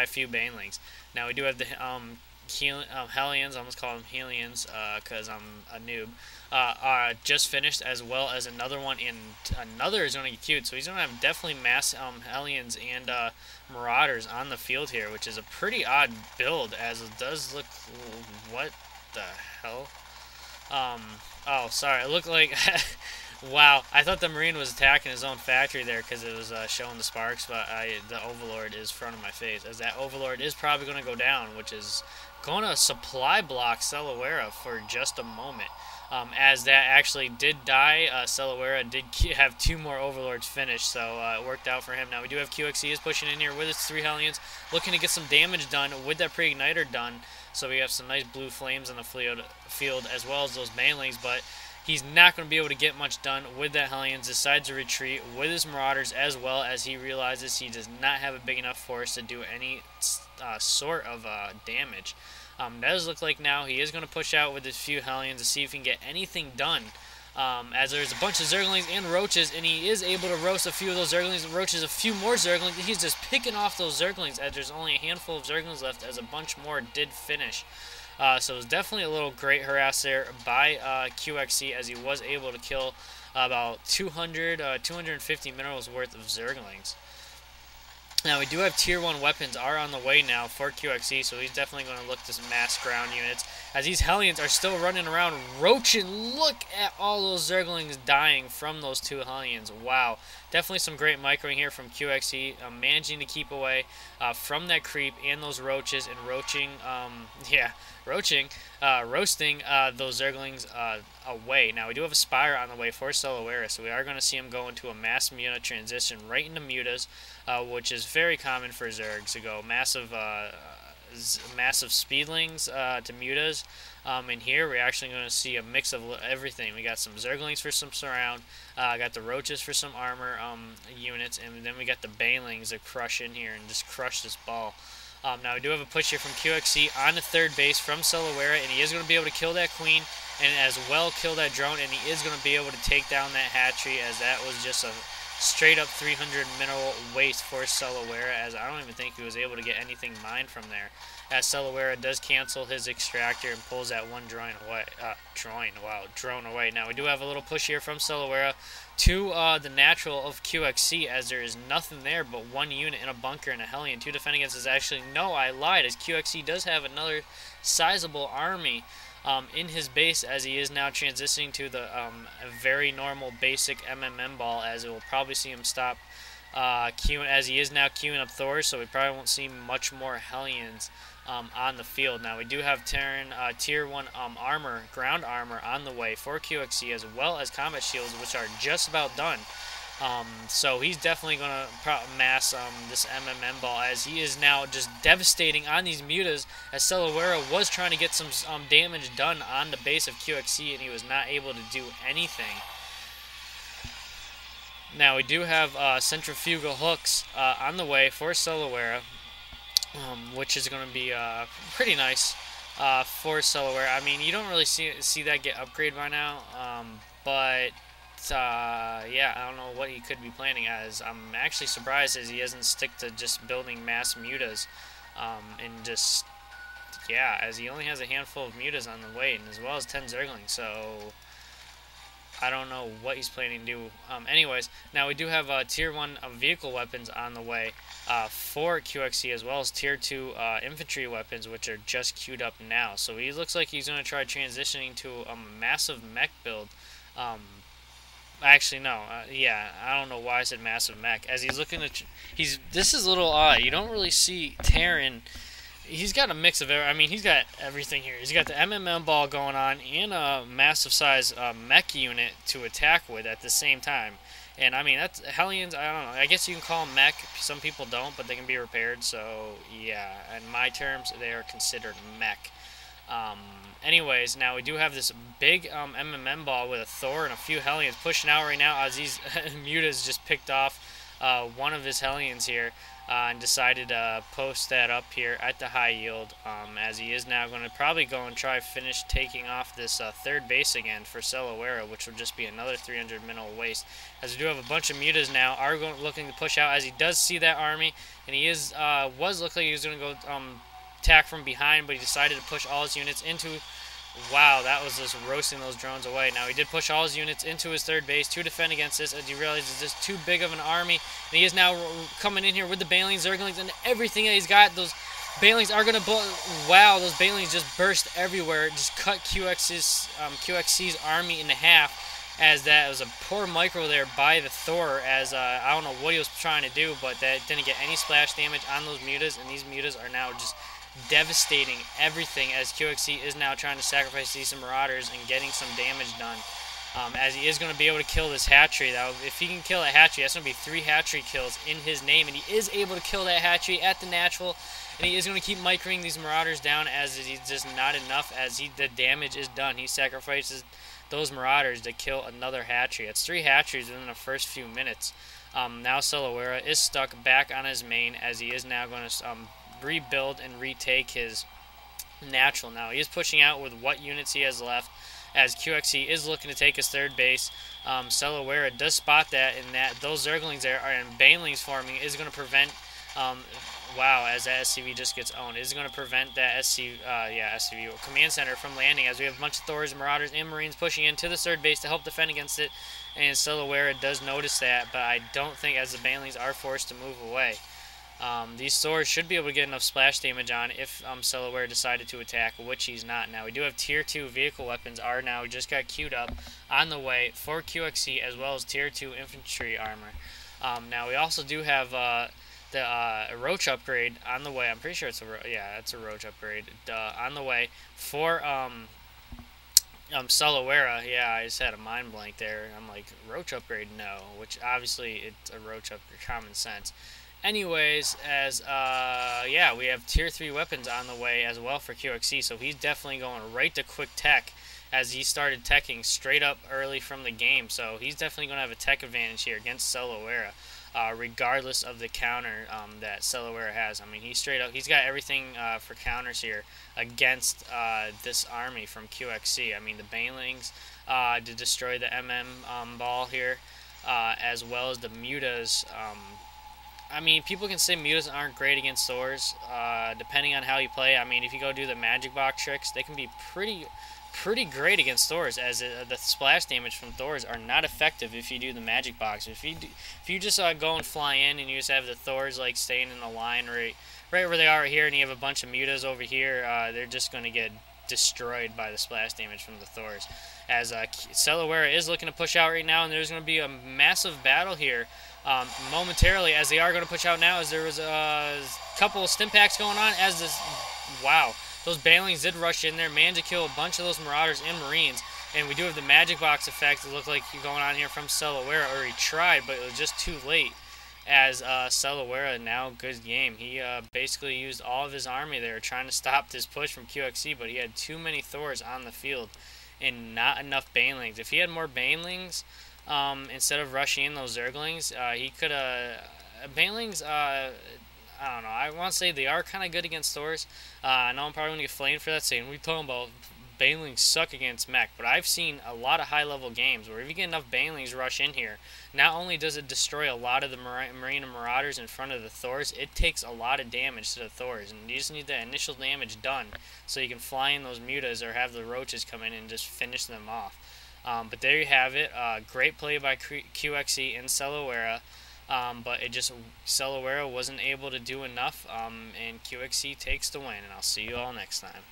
a few banelings. Now we do have the Hellions, I almost call them Helions because I'm a noob, just finished, as well as another one, and another is going to get queued. So he's going to have definitely mass Hellions and Marauders on the field here, which is a pretty odd build, as it does look... What the hell? Oh, sorry, it looked like... Wow, I thought the Marine was attacking his own factory there because it was showing the sparks, but the Overlord is in front of my face, as that Overlord is probably going to go down, which is going to supply block CellaWeRRa for just a moment. As that actually did die, CellaWeRRa did have 2 more Overlords finished, so it worked out for him. Now we do have Qxc is pushing in here with his 3 Hellions, looking to get some damage done with that pre-igniter done. So we have some nice blue flames on the field, as well as those banelings, but he's not going to be able to get much done with that Hellions. Decides to retreat with his Marauders, as well as he realizes he does not have a big enough force to do any sort of damage. Does look like now he is going to push out with his few Hellions to see if he can get anything done. As there's a bunch of Zerglings and Roaches, and he is able to roast a few of those Zerglings and Roaches, a few more Zerglings. He's just picking off those Zerglings, as there's only a handful of Zerglings left, as a bunch more did finish. So it was definitely a little great harass there by Qxc, as he was able to kill about 250 minerals worth of Zerglings. Now we do have tier 1 weapons are on the way now for Qxc, so he's definitely going to look to mass ground units, as these Hellions are still running around roaching. Look at all those Zerglings dying from those 2 Hellions. Wow, definitely some great microing here from Qxc, managing to keep away from that creep and those roaches, and roasting those Zerglings away. Now we do have a Spire on the way for CellaWeRRa, so we are going to see him go into a mass Muta transition right into Mutas, which is very common for Zergs to go massive speedlings to Mutas. And here we're actually going to see a mix of everything. We got some Zerglings for some surround, got the Roaches for some armor units, and then we got the Banelings that crush in here and just crush this ball. Now we do have a push here from Qxc on the 3rd base from CellaWeRRa, and he is going to be able to kill that Queen and as well kill that drone, and he is going to be able to take down that hatchery, as that was just a straight up 300 mineral waste for CellaWeRRa, as I don't even think he was able to get anything mined from there, as CellaWeRRa does cancel his extractor and pulls that one drone away. Now we do have a little push here from CellaWeRRa to the natural of Qxc, as there is nothing there but 1 unit in a bunker and a Hellion. 2 defending against is actually, no, I lied, as Qxc does have another sizable army in his base, as he is now transitioning to the very normal basic MMM ball, as it will probably see him stop queuing, as he is now queuing up Thors, so we probably won't see much more Hellions on the field. Now we do have tier 1 armor, ground armor on the way for Qxc, as well as combat shields, which are just about done. So he's definitely going to mass this MMM ball, as he is now just devastating on these Mutas, as CellaWeRRa was trying to get some damage done on the base of Qxc, and he was not able to do anything. Now we do have centrifugal hooks on the way for CellaWeRRa, which is going to be pretty nice for CellaWeRRa. I mean, you don't really see that get upgraded by now, but yeah, I don't know what he could be planning, as I'm actually surprised as he doesn't stick to just building mass Mutas, and just, yeah, as he only has a handful of Mutas on the way, and as well as 10 Zerglings, so I don't know what he's planning to do. Anyways, now we do have tier 1 vehicle weapons on the way for Qxc, as well as tier 2 infantry weapons, which are just queued up now. So he looks like he's going to try transitioning to a massive mech build. Actually, no. Yeah, I don't know why I said massive mech. As he's looking at, this is a little odd. You don't really see Terran. He's got a mix of I mean, he's got everything here. He's got the MMM ball going on and a massive size mech unit to attack with at the same time. And I mean, that's Hellions. I don't know. I guess you can call them mech. Some people don't, but they can be repaired. So yeah, in my terms, they are considered mech. Anyways, now we do have this big MMM ball with a Thor and a few Hellions pushing out right now, as these Mutas just picked off one of his Hellions here. and decided to post that up here at the high yield, as he is now going to probably go and try finish taking off this third base again for CellaWeRRa, which will just be another 300 mineral waste. As we do have a bunch of mutas now, are looking to push out as he does see that army, and he is was looking like he was going to go attack from behind, but he decided to push all his units into. Wow, that was just roasting those drones away. Now, he did push all his units into his third base to defend against this, as he realizes it's just too big of an army. And he is now coming in here with the Banelings, Zerglings, and everything that he's got. Those Banelings are going to... Wow, those Banelings just burst everywhere. Just cut Qxc's army in half, as that was a poor micro there by the Thor, as I don't know what he was trying to do, but that didn't get any splash damage on those mutas, and these mutas are now just devastating everything, as Qxc is now trying to sacrifice these Marauders and getting some damage done, as he is going to be able to kill this hatchery. Now, if he can kill that hatchery, that's going to be 3 hatchery kills in his name, and he is able to kill that hatchery at the natural, and he is going to keep microing these Marauders down, as he's just not enough, as the damage is done. He sacrifices those Marauders to kill another hatchery. It's 3 hatcheries within the first few minutes. Now CellaWeRRa is stuck back on his main, as he is now going to rebuild and retake his natural. Now, he is pushing out with what units he has left, as Qxc is looking to take his third base. CellaWeRRa does spot that, and that those Zerglings there are in Banelings forming is going to prevent... wow, as that SCV just gets owned, is going to prevent that SCV command center from landing, as we have a bunch of Thors, Marauders, and Marines pushing into the third base to help defend against it, and CellaWeRRa does notice that, but I don't think, as the Banelings are forced to move away. These Thors should be able to get enough splash damage on if CellaWeRRa decided to attack, which he's not. Now, we do have Tier 2 vehicle weapons are now just got queued up on the way for Qxc, as well as Tier 2 infantry armor. Now, we also do have the Roach upgrade on the way. I'm pretty sure it's it's a Roach upgrade on the way for CellaWeRRa. Yeah, I just had a mind blank there. I'm like, Roach upgrade? No, which obviously it's a Roach upgrade, common sense. Anyways, as we have Tier 3 weapons on the way as well for Qxc, so he's definitely going right to quick tech, as he started teching straight up early from the game, so he's definitely going to have a tech advantage here against CellaWeRRa, regardless of the counter that CellaWeRRa has. I mean, he's got everything for counters here against this army from Qxc. I mean, the Banelings to destroy the ball here, as well as the mutas. I mean, people can say mutas aren't great against Thors, depending on how you play. I mean, if you go do the magic box tricks, they can be pretty great against Thors, as the splash damage from Thors are not effective if you do the magic box. If you just go and fly in and you just have the Thors like staying in the line right where they are right here, and you have a bunch of mutas over here, they're just going to get destroyed by the splash damage from the Thors. As CellaWeRRa is looking to push out right now, and there's going to be a massive battle here momentarily, as they are going to push out now, as there was a couple of stim packs going on, as this, wow, those Banelings did rush in there, managed to kill a bunch of those Marauders and Marines, and we do have the magic box effect that looked like going on here from CellaWeRRa, or he tried, but it was just too late, as CellaWeRRa, now good game. He basically used all of his army there trying to stop this push from Qxc, but he had too many Thors on the field and not enough Banelings. If he had more Banelings, instead of rushing in those Zerglings, he could have... Banelings, I don't know, I want to say they are kind of good against Thors. I know I'm probably going to get flamed for that, saying we're talking about Banelings suck against mech, but I've seen a lot of high-level games where if you get enough Banelings rush in here, not only does it destroy a lot of the Marine and Marauders in front of the Thors, it takes a lot of damage to the Thors, and you just need that initial damage done so you can fly in those mutas or have the roaches come in and just finish them off. But there you have it. Great play by Qxc and CellaWeRRa, but it just CellaWeRRa wasn't able to do enough, and Qxc takes the win, and I'll see you all next time.